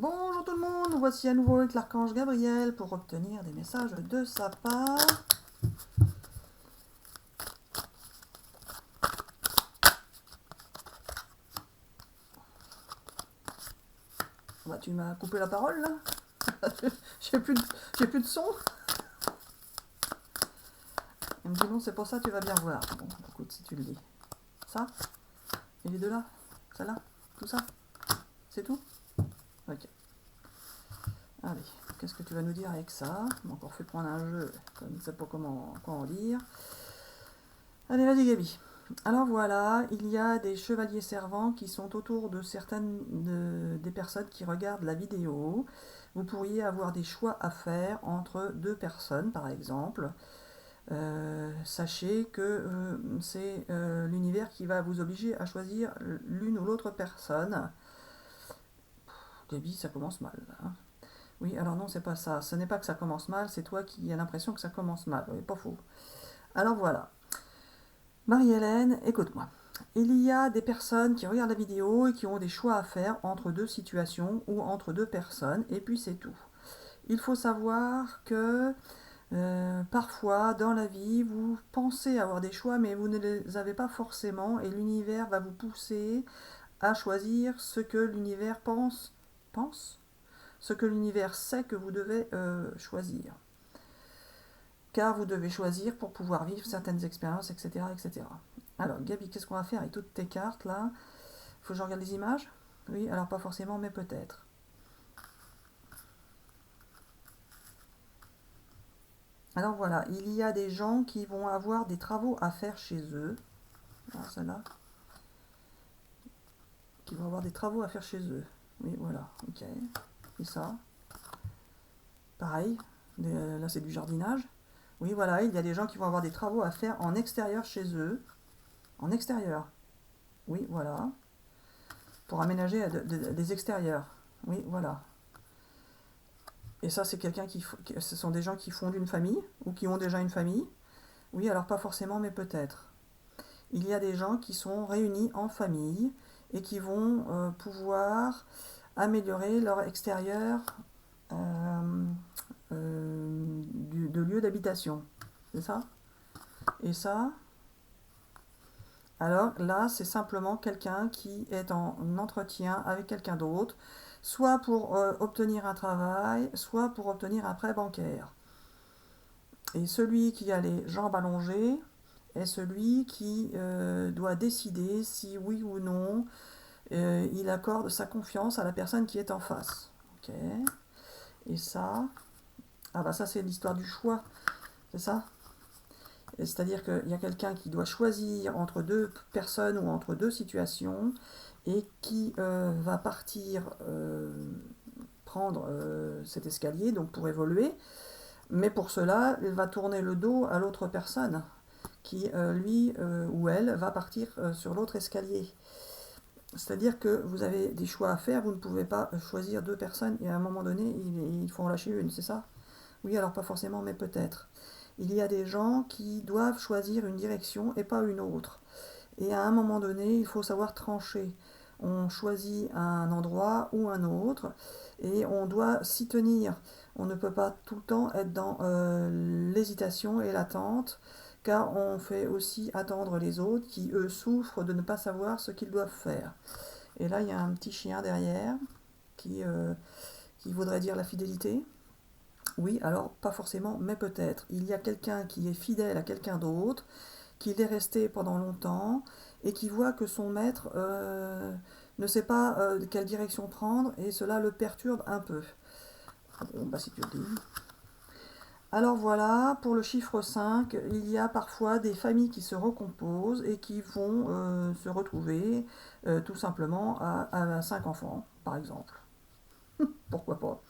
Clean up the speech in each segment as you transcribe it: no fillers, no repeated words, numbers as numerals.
Bonjour tout le monde, nous voici à nouveau avec l'archange Gabriel pour obtenir des messages de sa part. Bah, tu m'as coupé la parole là. J'ai plus de son. Il me dit non, c'est pour ça, tu vas bien voir. Bon, écoute, si tu le dis. Ça? Et les deux là? Celle-là? Tout ça? C'est tout? Ok. Allez, qu'est-ce que tu vas nous dire avec ça? On encore fait prendre un jeu, je ne sais pas quoi en dire. Allez, vas-y Gabi. Alors voilà, il y a des chevaliers servants qui sont autour de des personnes qui regardent la vidéo. Vous pourriez avoir des choix à faire entre deux personnes, par exemple. Sachez que c'est l'univers qui va vous obliger à choisir l'une ou l'autre personne. Gabi, ça commence mal. Hein. Oui, alors non, c'est pas ça. Ce n'est pas que ça commence mal, c'est toi qui as l'impression que ça commence mal. Oui, pas faux. Alors voilà. Marie-Hélène, écoute-moi. Il y a des personnes qui regardent la vidéo et qui ont des choix à faire entre deux situations ou entre deux personnes, et puis c'est tout. Il faut savoir que parfois dans la vie, vous pensez avoir des choix, mais vous ne les avez pas forcément, et l'univers va vous pousser à choisir ce que l'univers pense, ce que l'univers sait que vous devez choisir. Car vous devez choisir pour pouvoir vivre certaines expériences, etc. etc. Alors, Gabi, qu'est-ce qu'on va faire avec toutes tes cartes là? Il faut que je regarde les images? Oui, alors pas forcément, mais peut-être. Alors voilà, il y a des gens qui vont avoir des travaux à faire chez eux. Alors celle-là. Qui vont avoir des travaux à faire chez eux. Oui, voilà, ok. Et ça. Pareil, là c'est du jardinage. Oui, voilà, il y a des gens qui vont avoir des travaux à faire en extérieur chez eux. En extérieur. Oui, voilà. Pour aménager des extérieurs. Oui, voilà. Et ça, c'est ce sont des gens qui fondent une famille ou qui ont déjà une famille. Oui, alors pas forcément, mais peut-être. Il y a des gens qui sont réunis en famille et qui vont pouvoir améliorer leur extérieur de lieu d'habitation. C'est ça? Et ça? Alors là, c'est simplement quelqu'un qui est en entretien avec quelqu'un d'autre, soit pour obtenir un travail, soit pour obtenir un prêt bancaire. Et celui qui a les jambes allongées est celui qui doit décider si oui ou non il accorde sa confiance à la personne qui est en face. Ok. Et ça, ah bah ça c'est l'histoire du choix, c'est ça? C'est-à-dire qu'il y a quelqu'un qui doit choisir entre deux personnes ou entre deux situations et qui va partir prendre cet escalier donc pour évoluer, mais pour cela, il va tourner le dos à l'autre personne qui, lui ou elle, va partir sur l'autre escalier. C'est-à-dire que vous avez des choix à faire, vous ne pouvez pas choisir deux personnes et à un moment donné, il faut en lâcher une, c'est ça? Oui, alors pas forcément, mais peut-être. Il y a des gens qui doivent choisir une direction et pas une autre. Et à un moment donné, il faut savoir trancher. On choisit un endroit ou un autre et on doit s'y tenir. On ne peut pas tout le temps être dans l'hésitation et l'attente, car on fait aussi attendre les autres qui, eux, souffrent de ne pas savoir ce qu'ils doivent faire. Et là, il y a un petit chien derrière qui voudrait dire la fidélité. Oui, alors pas forcément, mais peut-être. Il y a quelqu'un qui est fidèle à quelqu'un d'autre, qui est resté pendant longtemps, et qui voit que son maître ne sait pas quelle direction prendre, et cela le perturbe un peu. Bon, bah si tu le dis. Alors voilà, pour le chiffre 5, il y a parfois des familles qui se recomposent et qui vont se retrouver tout simplement à 5 enfants, par exemple. Pourquoi pas?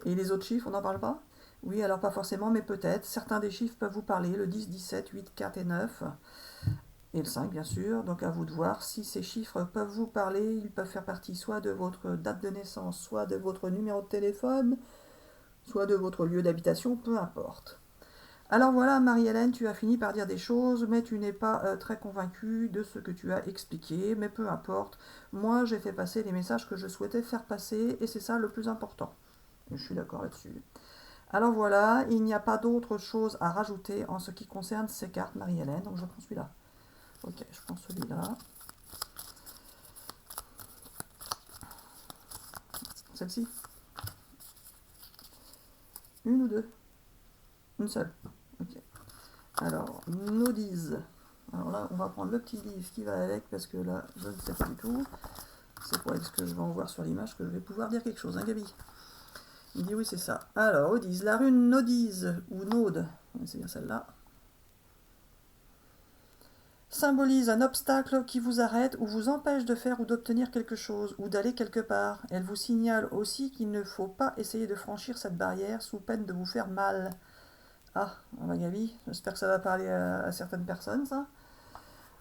Et les autres chiffres, on n'en parle pas? Oui, alors pas forcément, mais peut-être. Certains des chiffres peuvent vous parler, le 10, 17, 8, 4 et 9. Et le 5, bien sûr. Donc à vous de voir si ces chiffres peuvent vous parler. Ils peuvent faire partie soit de votre date de naissance, soit de votre numéro de téléphone, soit de votre lieu d'habitation, peu importe. Alors voilà, Marie-Hélène, tu as fini par dire des choses, mais tu n'es pas très convaincue de ce que tu as expliqué, mais peu importe. Moi, j'ai fait passer les messages que je souhaitais faire passer, et c'est ça le plus important. Je suis d'accord là-dessus. Alors voilà, il n'y a pas d'autre chose à rajouter en ce qui concerne ces cartes, Marie-Hélène, donc je prends celui-là. Ok, je prends celui-là. Celle-ci? Une ou deux? Une seule. Ok. Alors, Nodies. Alors là, on va prendre le petit livre qui va avec, parce que là, je ne sais pas du tout. C'est pour ce que je vais en voir sur l'image que je vais pouvoir dire quelque chose, hein, Gabi? Il dit oui, c'est ça. Alors, Odise, la rune Nodies, ou Node, c'est bien celle-là, symbolise un obstacle qui vous arrête ou vous empêche de faire ou d'obtenir quelque chose, ou d'aller quelque part. Elle vous signale aussi qu'il ne faut pas essayer de franchir cette barrière sous peine de vous faire mal. Ah, Gabi, j'espère que ça va parler à certaines personnes, ça.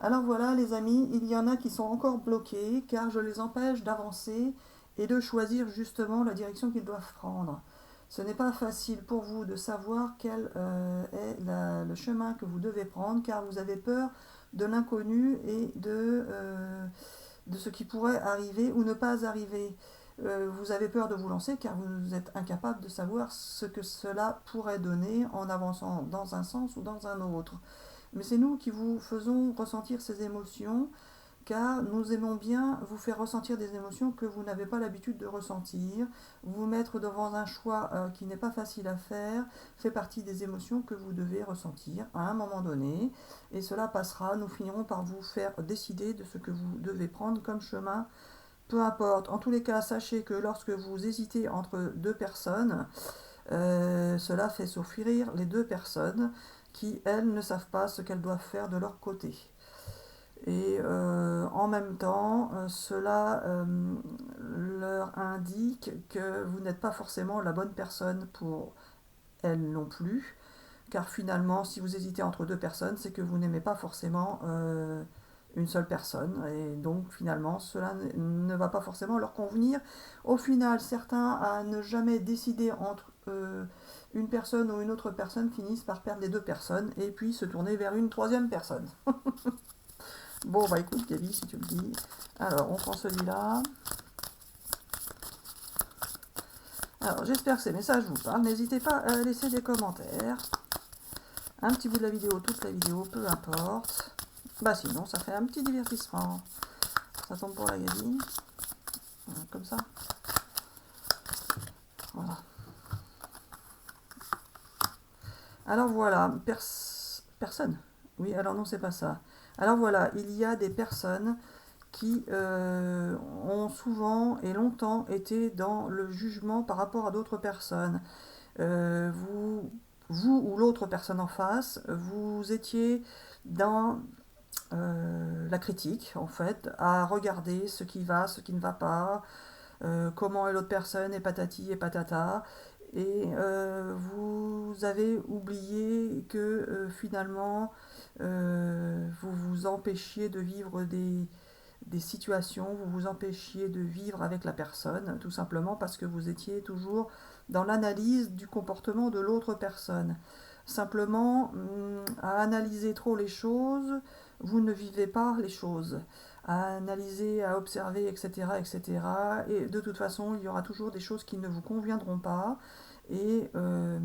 Alors voilà, les amis, il y en a qui sont encore bloqués car je les empêche d'avancer et de choisir justement la direction qu'ils doivent prendre. Ce n'est pas facile pour vous de savoir quel est le chemin que vous devez prendre car vous avez peur de l'inconnu et de ce qui pourrait arriver ou ne pas arriver. Vous avez peur de vous lancer car vous êtes incapable de savoir ce que cela pourrait donner en avançant dans un sens ou dans un autre. Mais c'est nous qui vous faisons ressentir ces émotions, car nous aimons bien vous faire ressentir des émotions que vous n'avez pas l'habitude de ressentir. Vous mettre devant un choix qui n'est pas facile à faire fait partie des émotions que vous devez ressentir à un moment donné. Et cela passera, nous finirons par vous faire décider de ce que vous devez prendre comme chemin. Peu importe, en tous les cas, sachez que lorsque vous hésitez entre deux personnes, cela fait souffrir les deux personnes qui, elles, ne savent pas ce qu'elles doivent faire de leur côté. Et en même temps, cela leur indique que vous n'êtes pas forcément la bonne personne pour elles non plus, car finalement, si vous hésitez entre deux personnes, c'est que vous n'aimez pas forcément une seule personne, et donc finalement, cela ne va pas forcément leur convenir. Au final, certains, à ne jamais décider entre une personne ou une autre personne, finissent par perdre les deux personnes, et puis se tourner vers une troisième personne. Bon, bah écoute, Gabi, si tu le dis. Alors, on prend celui-là. Alors, j'espère que ces messages vous parlent. N'hésitez pas à laisser des commentaires. Un petit bout de la vidéo, toute la vidéo, peu importe. Bah sinon, ça fait un petit divertissement. Ça tombe pour la Gabi. Comme ça. Voilà. Alors voilà, personne. Oui, alors non, c'est pas ça. Alors voilà, il y a des personnes qui ont souvent et longtemps été dans le jugement par rapport à d'autres personnes. Vous ou l'autre personne en face, vous étiez dans la critique, en fait, à regarder ce qui va, ce qui ne va pas, comment est l'autre personne, et patati et patata. Et vous avez oublié que finalement, vous vous empêchiez de vivre des situations, vous vous empêchiez de vivre avec la personne, tout simplement parce que vous étiez toujours dans l'analyse du comportement de l'autre personne. Simplement, à analyser trop les choses, vous ne vivez pas les choses. À analyser, à observer, etc., etc. Et de toute façon, il y aura toujours des choses qui ne vous conviendront pas. Et, euh,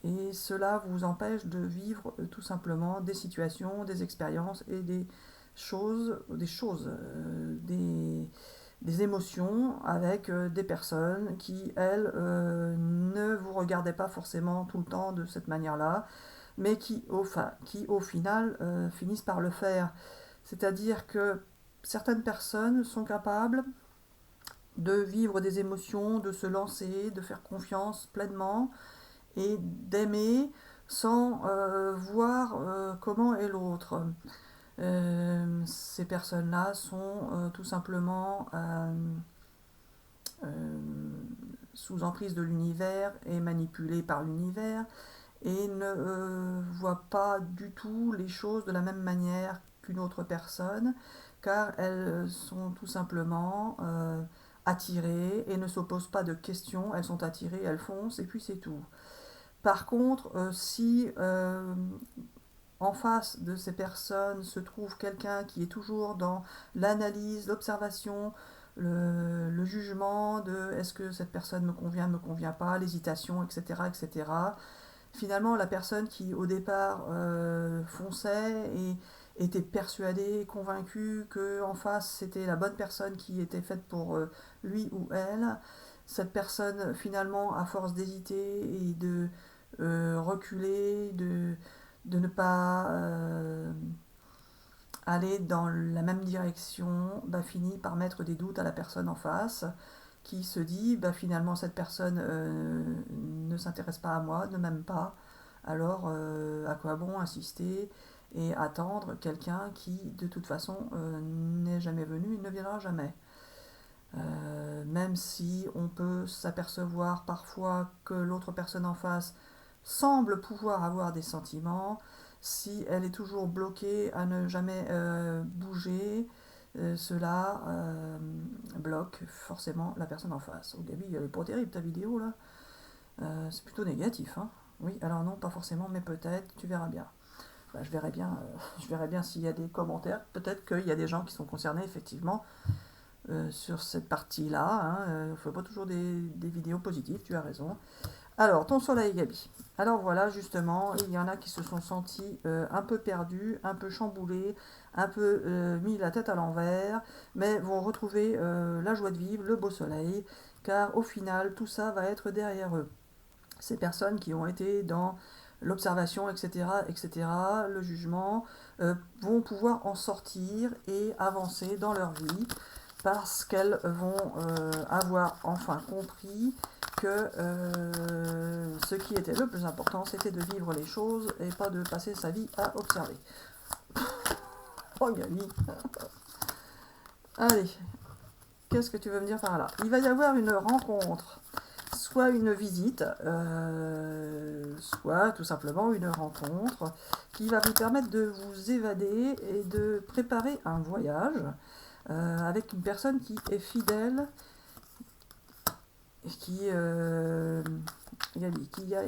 et cela vous empêche de vivre tout simplement des situations, des expériences et des émotions avec des personnes qui, elles, ne vous regardaient pas forcément tout le temps de cette manière-là, mais qui au final, finissent par le faire. C'est-à-dire que certaines personnes sont capables de vivre des émotions, de se lancer, de faire confiance pleinement et d'aimer sans voir comment est l'autre. Ces personnes-là sont tout simplement sous emprise de l'univers et manipulées par l'univers et ne voient pas du tout les choses de la même manière qu'une autre personne, car elles sont tout simplement attirées et ne s'opposent pas de questions, elles sont attirées, elles foncent et puis c'est tout. Par contre, si en face de ces personnes se trouve quelqu'un qui est toujours dans l'analyse, l'observation, le jugement de est-ce que cette personne me convient pas, l'hésitation, etc., etc. Finalement, la personne qui au départ fonçait et était persuadée, convaincue que en face c'était la bonne personne qui était faite pour lui ou elle, cette personne finalement, à force d'hésiter et de reculer, de ne pas aller dans la même direction, bah, finit par mettre des doutes à la personne en face, qui se dit bah, finalement cette personne ne s'intéresse pas à moi, ne m'aime pas, alors à quoi bon insister et attendre quelqu'un qui de toute façon n'est jamais venu et ne viendra jamais. Même si on peut s'apercevoir parfois que l'autre personne en face semble pouvoir avoir des sentiments, si elle est toujours bloquée à ne jamais bouger, cela bloque forcément la personne en face. Oh Gabi, elle est pas terrible ta vidéo là. C'est plutôt négatif, hein. Oui, alors non, pas forcément, mais peut-être, tu verras bien. Bah, je verrai bien s'il y a des commentaires. Peut-être qu'il y a des gens qui sont concernés effectivement sur cette partie-là. Il ne faut pas toujours des vidéos positives, tu as raison. Alors, ton soleil, Gabi. Alors voilà, justement, il y en a qui se sont sentis un peu perdus, un peu chamboulés, un peu mis la tête à l'envers, mais vont retrouver la joie de vivre, le beau soleil, car au final, tout ça va être derrière eux. Ces personnes qui ont été dans l'observation, etc., etc., le jugement, vont pouvoir en sortir et avancer dans leur vie parce qu'elles vont avoir enfin compris que ce qui était le plus important, c'était de vivre les choses et pas de passer sa vie à observer. Oh Gabi. Allez, qu'est-ce que tu veux me dire par là? Il va y avoir une rencontre, soit une visite, soit tout simplement une rencontre qui va vous permettre de vous évader et de préparer un voyage avec une personne qui est fidèle et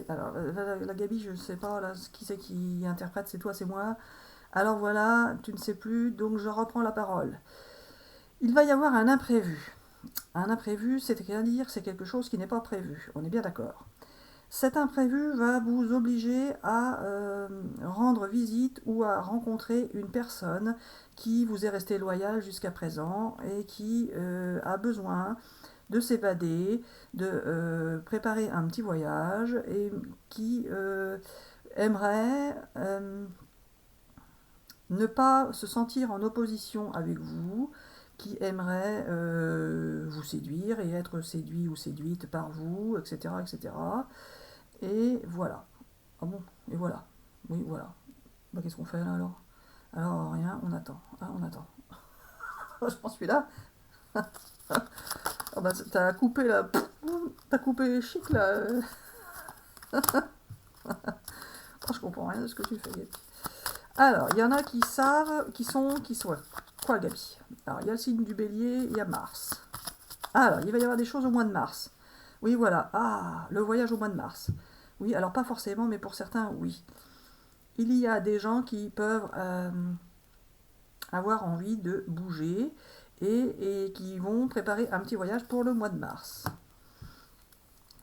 alors la Gabi, je ne sais pas là, qui c'est qui interprète, c'est toi, c'est moi. Alors voilà, tu ne sais plus, donc je reprends la parole. Il va y avoir un imprévu. Un imprévu, c'est-à-dire c'est quelque chose qui n'est pas prévu. On est bien d'accord. Cet imprévu va vous obliger à rendre visite ou à rencontrer une personne qui vous est restée loyale jusqu'à présent et qui a besoin de s'évader, de préparer un petit voyage et qui aimerait ne pas se sentir en opposition avec vous, qui aimerait vous séduire et être séduit ou séduite par vous, etc., etc. Et voilà. Ah bon, et voilà. Oui, voilà. Bah, qu'est-ce qu'on fait là alors? Alors, rien, on attend. Ah, on attend. J'en suis là. Ah bah, t'as coupé là. T'as coupé chic là. Oh, je comprends rien de ce que tu fais, Gabi. Alors, il y en a qui savent, qui sont. Quoi, Gabi? Alors, il y a le signe du bélier, il y a Mars. Alors, il va y avoir des choses au mois de mars. Oui, voilà. Ah, le voyage au mois de mars. Oui, alors pas forcément, mais pour certains, oui. Il y a des gens qui peuvent avoir envie de bouger et qui vont préparer un petit voyage pour le mois de mars.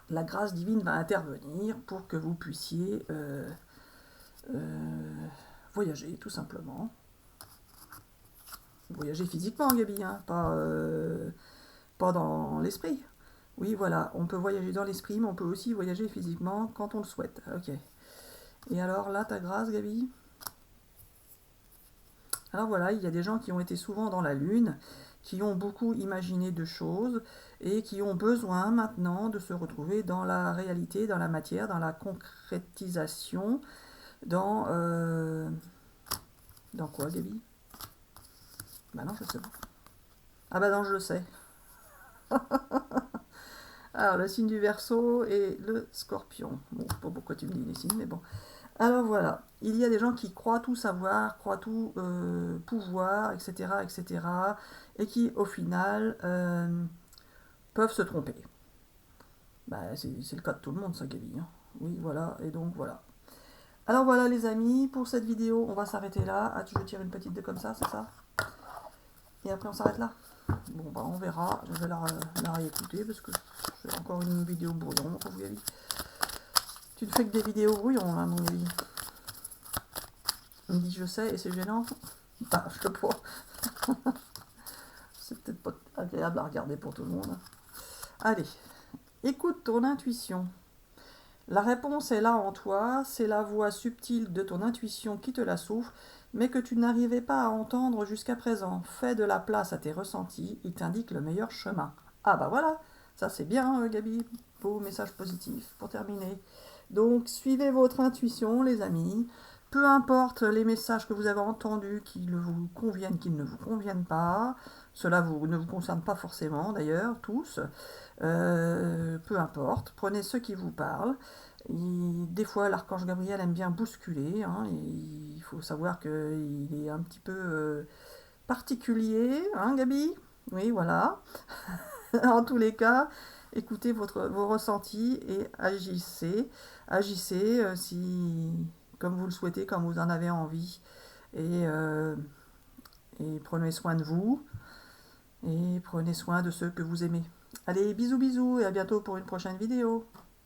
La grâce divine va intervenir pour que vous puissiez voyager, tout simplement. Voyager physiquement, Gabi, hein, pas dans l'esprit. Oui, voilà, on peut voyager dans l'esprit, mais on peut aussi voyager physiquement quand on le souhaite. Ok. Et alors là, ta grâce, Gabi? Alors voilà, il y a des gens qui ont été souvent dans la Lune, qui ont beaucoup imaginé de choses et qui ont besoin maintenant de se retrouver dans la réalité, dans la matière, dans la concrétisation, dans... dans quoi, Gabi? Bah non, je sais pas. Ah bah non, je le sais. Alors, le signe du Verseau et le Scorpion. Bon, je sais pas pourquoi tu me dis les signes, mais bon. Alors voilà, il y a des gens qui croient tout savoir, croient tout pouvoir, etc., etc., et qui, au final, peuvent se tromper. Bah, c'est le cas de tout le monde, ça, Gabi. Hein. Oui, voilà, et donc voilà. Alors voilà les amis, pour cette vidéo, on va s'arrêter là. Ah, tu veux tirer une petite de comme ça, c'est ça? Et après on s'arrête là? Bon, bah on verra. Je vais la réécouter parce que c'est encore une vidéo brouillon, à mon avis. Tu ne fais que des vidéos brouillons, là, à mon avis. Il me dit je sais et c'est gênant. Bah, je sais pas. C'est peut-être pas agréable à regarder pour tout le monde. Allez, écoute ton intuition. La réponse est là en toi, c'est la voix subtile de ton intuition qui te la souffle, mais que tu n'arrivais pas à entendre jusqu'à présent. Fais de la place à tes ressentis, il t'indique le meilleur chemin. Ah bah voilà, ça c'est bien Gabi, beau message positif pour terminer. Donc suivez votre intuition les amis, peu importe les messages que vous avez entendus, qu'ils vous conviennent, qu'ils ne vous conviennent pas, cela ne vous concerne pas forcément d'ailleurs, tous, peu importe, prenez ceux qui vous parlent. Des fois, l'archange Gabriel aime bien bousculer. Hein, et il faut savoir qu'il est un petit peu particulier, hein, Gabi? Oui, voilà. En tous les cas, écoutez vos ressentis et agissez. Agissez si, comme vous le souhaitez, comme vous en avez envie. Et, euh, et prenez soin de vous. Et prenez soin de ceux que vous aimez. Allez, bisous bisous et à bientôt pour une prochaine vidéo.